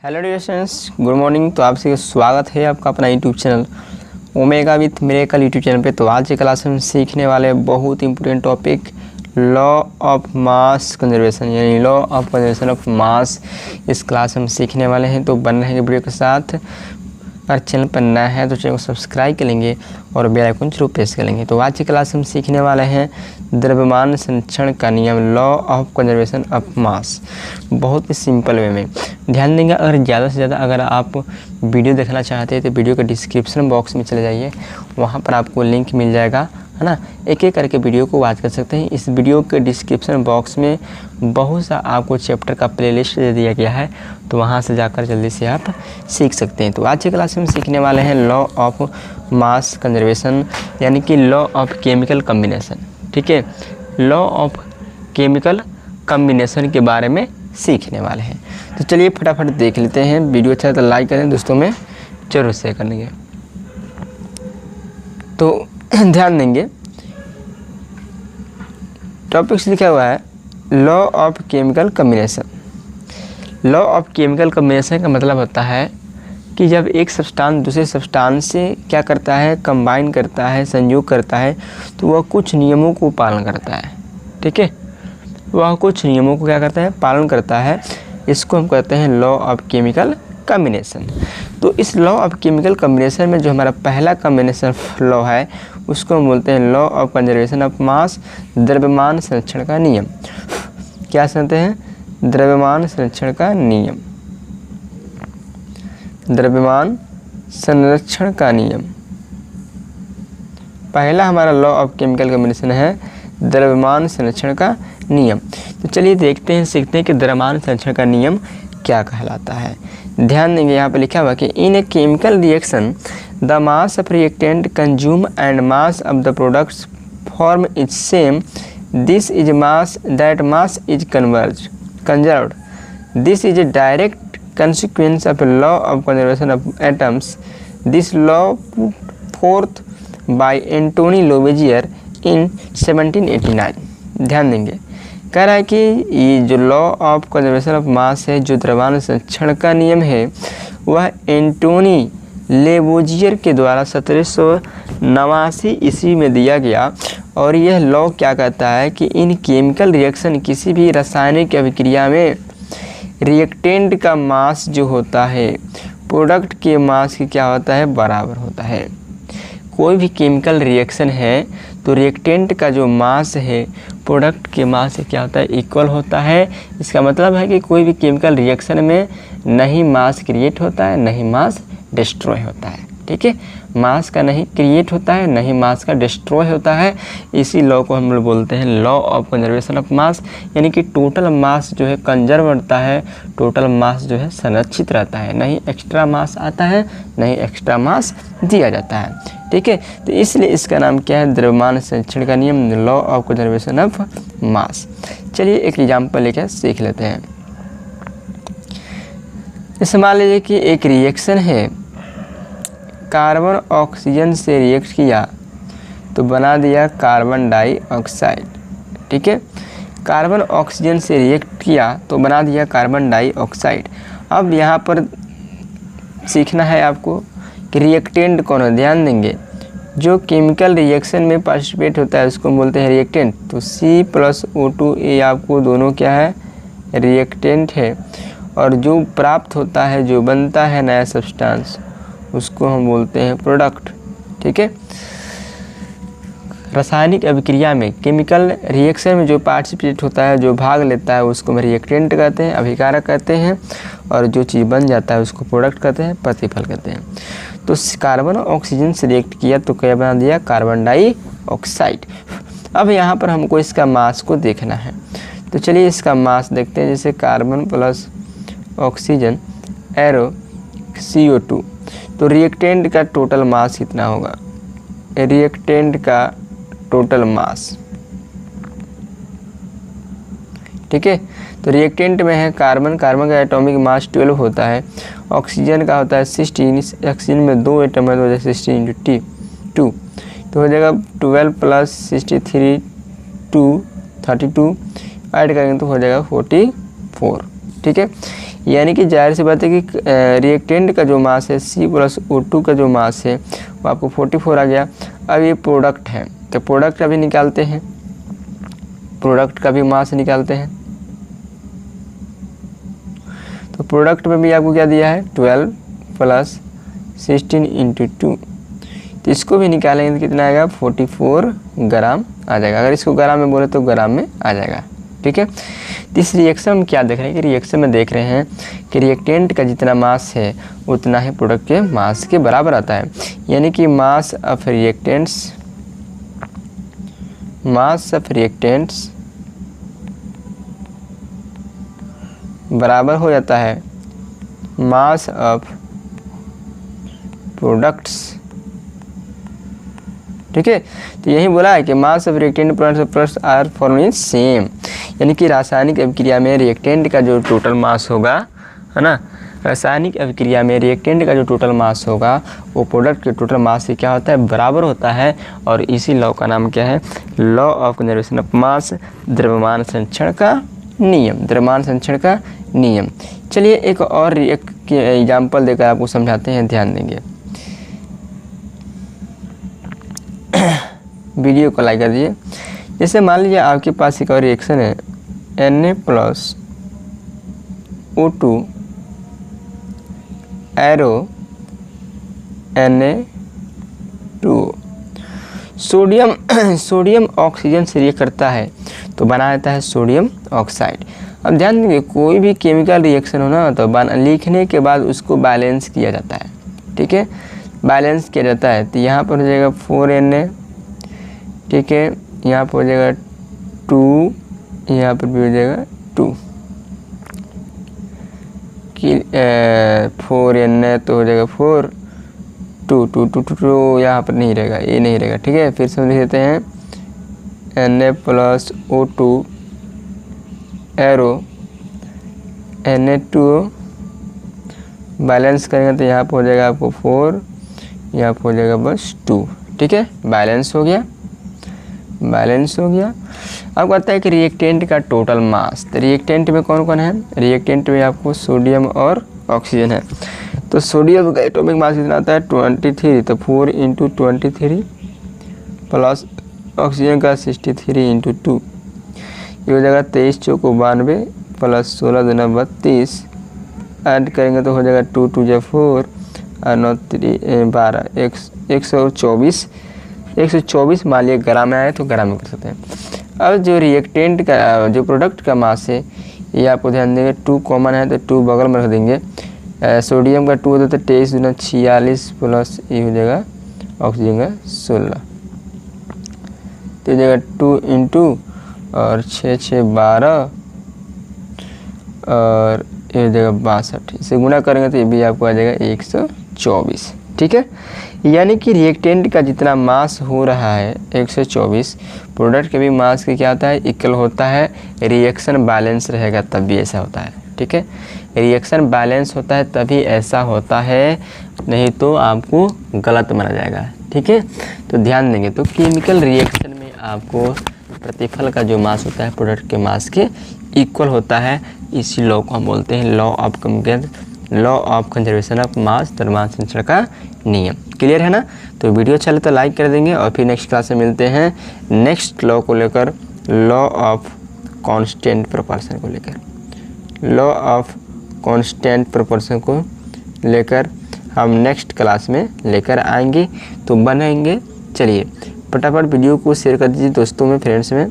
Hello dear students, good morning. तो आपसे स्वागत है आपका अपना YouTube channel Omega with miracle YouTube channel पे। तो आज की क्लास में सीखने वाले बहुत important topic law of mass conservation, यानी law of conservation of mass इस क्लास में सीखने वाले हैं। तो बन रहेंगे वीडियो के साथ। अगर चैनल पर नया है तो चैनल को सब्सक्राइब कर लेंगे और बेल आइकन जरूर प्रेस कर लेंगे। तो आज की क्लास में सीखने वाले हैं द्रव्यमान संरक्षण का नियम, लॉ ऑफ कंजर्वेशन ऑफ मास, बहुत ही सिंपल वे में। ध्यान देंगे, अगर ज़्यादा से ज़्यादा अगर आप वीडियो देखना चाहते हैं तो वीडियो के डिस्क्रिप्शन बॉक्स में चले जाइए, वहाँ पर आपको लिंक मिल जाएगा, है ना। एक एक करके वीडियो को वॉच कर सकते हैं। इस वीडियो के डिस्क्रिप्शन बॉक्स में बहुत सा आपको चैप्टर का प्लेलिस्ट दे दिया गया है, तो वहाँ से जाकर जल्दी से आप सीख सकते हैं। तो आज की क्लास में सीखने वाले हैं लॉ ऑफ मास कंजर्वेशन, यानी कि लॉ ऑफ केमिकल कम्बिनेशन। ठीक है, लॉ ऑफ केमिकल कम्बिनेशन के बारे में सीखने वाले हैं। तो चलिए फटाफट देख लेते हैं। वीडियो अच्छा है तो लाइक करें, दोस्तों में जरूर शेयर करेंगे। तो ध्यान देंगे, टॉपिक्स लिखा हुआ है law of chemical combination. Law of chemical combination का मतलब होता है कि जब एक सब्सटेंस दूसरे सब्सटेंस से क्या करता है, कंबाइन करता है, संयोग करता है, तो वह कुछ नियमों को पालन करता है। ठीक है, वह कुछ नियमों को क्या करता है, पालन करता है। इसको हम कहते हैं लॉ ऑफ केमिकल कम्बिनेशन। तो इस लॉ ऑफ केमिकल कम्बिनेशन में जो हमारा पहला कम्बिनेशन लॉ है उसको हम बोलते हैं लॉ ऑफ कंजर्वेशन ऑफ मास, द्रव्यमान संरक्षण का नियम। क्या समझते हैं? द्रव्यमान संरक्षण का नियम, द्रव्यमान संरक्षण का नियम। पहला हमारा लॉ ऑफ केमिकल कम्बिनेशन है द्रव्यमान संरक्षण का नियम। तो चलिए देखते हैं, सीखते हैं कि द्रव्यमान संरक्षण का नियम क्या कहलाता है। ध्यान देंगे, यहाँ पे लिखा हुआ कि in a chemical reaction the mass of reactant consume and mass of the products form is same, this is mass, that mass is conserved, this is a direct consequence of law of conservation of atoms. This law put forth by Anthony Lavoisier in 1789। ध्यान देंगे, कह रहा है कि ये जो law of conservation of मास है, जो द्रव्यमान संरक्षण का नियम है, वह एंटोनी लेवोजियर के द्वारा 1789 ईस्वी में दिया गया। और यह लॉ क्या कहता है कि इन केमिकल रिएक्शन, किसी भी रासायनिक अभिक्रिया में रिएक्टेंट का मास जो होता है प्रोडक्ट के मास की क्या होता है, बराबर होता है। कोई भी केमिकल रिएक्शन है तो रिएक्टेंट का जो मास है प्रोडक्ट के मास से क्या होता है, इक्वल होता है। इसका मतलब है कि कोई भी केमिकल रिएक्शन में नहीं मास क्रिएट होता है, नहीं मास डिस्ट्रॉय होता है। ठीक है, मास का नहीं क्रिएट होता है, नहीं मास का डिस्ट्रॉय होता है। इसी लॉ को हम लोग बोलते हैं लॉ ऑफ कंजर्वेशन ऑफ मास, यानी कि टोटल मास जो है कंजर्व रहता है, टोटल मास जो है संरक्षित रहता है, नहीं एक्स्ट्रा मास आता है, नहीं एक्स्ट्रा मास दिया जाता है। ठीक है, तो इसलिए इसका नाम क्या है, द्रव्यमान संरक्षण का नियम, लॉ ऑफ कंजर्वेशन ऑफ मास। चलिए एक एग्जाम्पल लेकर सीख लेते हैं। जैसे मान लीजिए कि एक रिएक्शन है, कार्बन ऑक्सीजन से रिएक्ट किया तो बना दिया कार्बन डाइऑक्साइड। ठीक है, कार्बन ऑक्सीजन से रिएक्ट किया तो बना दिया कार्बन डाइऑक्साइड। अब यहाँ पर सीखना है आपको कि रिएक्टेंट कौन है। ध्यान देंगे, जो केमिकल रिएक्शन में पार्टिसिपेट होता है उसको बोलते हैं रिएक्टेंट। तो C+O2 ये आपको दोनों क्या है, रिएक्टेंट है। और जो प्राप्त होता है, जो बनता है नया सब्सटेंस, उसको हम बोलते हैं प्रोडक्ट। ठीक है, रासायनिक अभिक्रिया में, केमिकल रिएक्शन में जो पार्टिसिपेट होता है, जो भाग लेता है, उसको हम रिएक्टेंट कहते हैं, अभिकारक कहते हैं। और जो चीज़ बन जाता है उसको प्रोडक्ट कहते हैं, प्रतिफल कहते हैं। तो कार्बन ऑक्सीजन से रिएक्ट किया तो क्या बना दिया, कार्बन डाइऑक्साइड। अब यहाँ पर हमको इसका मास को देखना है, तो चलिए इसका मास देखते हैं। जैसे carbon plus oxygen arrow CO2, तो रिएक्टेंट का टोटल मास कितना होगा, रिएक्टेंट का टोटल मास। ठीक है, तो रिएक्टेंट में है कार्बन, कार्बन का एटॉमिक मास 12 होता है, ऑक्सीजन का होता है 16, ऑक्सीजन में 2 एटम है तो हो जाएगा 16 × 2, तो हो जाएगा 12 + 63 2 32, ऐड करेंगे तो हो जाएगा 44। ठीक है, यानी कि जाहिर सी बात है कि रिएक्टेंट का जो मास है C+O2 का जो मास है वो आपको 44 आ गया। अब ये प्रोडक्ट है, तो प्रोडक्ट का भी निकालते हैं, प्रोडक्ट का भी मास निकालते हैं। तो प्रोडक्ट में भी आपको क्या दिया है 12 + 16 × 2, तो इसको भी निकालेंगे तो कितना आएगा 44 ग्राम आ जाएगा। अगर इसको ग्राम में बोले तो ग्राम में आ जाएगा, ठीक है। तो इस रिएक्शन में क्या देख रहे हैं कि रिएक्शन में देख रहे हैं कि रिएक्टेंट का जितना मास है उतना ही प्रोडक्ट के मास के बराबर आता है। यानी कि मास ऑफ रिएक्टेंट्स बराबर हो जाता है मास ऑफ प्रोडक्ट्स, ठीक है। तो यही बोला है कि mass of reactant products are formally same, यानी कि रासायनिक अभिक्रिया में रिएक्टेंट का जो टोटल मास होगा, है ना, रासायनिक अभिक्रिया में रिएक्टेंट का जो टोटल मास होगा वो प्रोडक्ट के टोटल मास से क्या होता है बराबर होता है। और इसी लॉ का नाम क्या है, लॉ ऑफ कंजर्वेशन ऑफ मास, द्रव्यमान संरक्षण का नियम, द्रव्यमान संरक्षण का नियम। चलिए एक और एग्जाम्पल देकर आपको समझाते हैं, ध्यान देंगे। वीडियो को लाइक कर दीजिए। जैसे मान लीजिए आपके पास एक और रिएक्शन है Na+O2 arrow Na2, sodium oxygen से रिएक्ट करता है तो बना देता है सोडियम ऑक्साइड। अब ध्यान देंगे कोई भी केमिकल रिएक्शन हो ना तो लिखने के बाद उसको बैलेंस किया जाता है, ठीक है, बैलेंस किया जाता है। तो यहाँ पर हो जाएगा 4Na, ठीक है, यहाँ पर हो जाएगा 2, यहाँ पर भी हो जाएगा 2 कि 4Na तो हो जाएगा 4, 2 यहाँ पर नहीं रहेगा, ये नहीं रहेगा, ठीक है। फिर से लिख देते हैं Na+O2 एरो Na2, बैलेंस करेंगे तो यहाँ पर हो जाएगा आपको 4, यहाँ पर हो जाएगा बस 2, ठीक है, बैलेंस हो गया, बैलेंस हो गया। अब कहता है कि रिएक्टेंट का टोटल मास, तो रिएक्टेंट में कौन कौन है, रिएक्टेंट में आपको सोडियम और ऑक्सीजन है। तो सोडियम का एटॉमिक मास कितना आता है 23, तो 4 × 23 प्लस ऑक्सीजन का 63 × 2, ये हो जाएगा 23 × 92 प्लस 16 × 32, ऐड करेंगे तो हो जाएगा 2 × 2 = 4 और 9 × 12, 124 मान लिया ग्राम में आए तो ग्राम में कर सकते हैं। अब जो रिएक्टेंट का जो प्रोडक्ट का मास है ये आपको ध्यान देंगे 2 कॉमन है तो 2 बगल में रख देंगे। सोडियम का 2 होता है 23 × 46 प्लस ये हो जाएगा ऑक्सीजन का 16, तो हो जाएगा 2 × और 6 × 6 = 12 और ये हो जाएगा 62, इसे गुना करेंगे तो ये भी आपको आ जाएगा 124, ठीक है। यानी कि रिएक्टेंट का जितना मास हो रहा है 124, प्रोडक्ट के भी मास के क्या होता है इक्वल होता है। रिएक्शन बैलेंस रहेगा तब भी ऐसा होता है, ठीक है, रिएक्शन बैलेंस होता है तभी ऐसा होता है, नहीं तो आपको गलत माना जाएगा, ठीक है। तो ध्यान देंगे तो केमिकल रिएक्शन में आपको प्रतिफल का जो मास होता है प्रोडक्ट के मास के इक्वल होता है। इसी लॉ को हम बोलते हैं लॉ ऑफ कंजर्वेशन ऑफ मास, द्रव्यमान संरक्षण का नियम। क्लियर है ना। तो वीडियो अच्छा लगे तो लाइक कर देंगे और फिर नेक्स्ट क्लास में मिलते हैं नेक्स्ट लॉ को लेकर, लॉ ऑफ कांस्टेंट प्रोपोर्शन को लेकर, लॉ ऑफ कांस्टेंट प्रोपोर्शन को लेकर हम नेक्स्ट क्लास में लेकर आएंगे। तो बनेंगे। चलिए फटाफट वीडियो को शेयर कर दीजिए दोस्तों में, फ्रेंड्स में।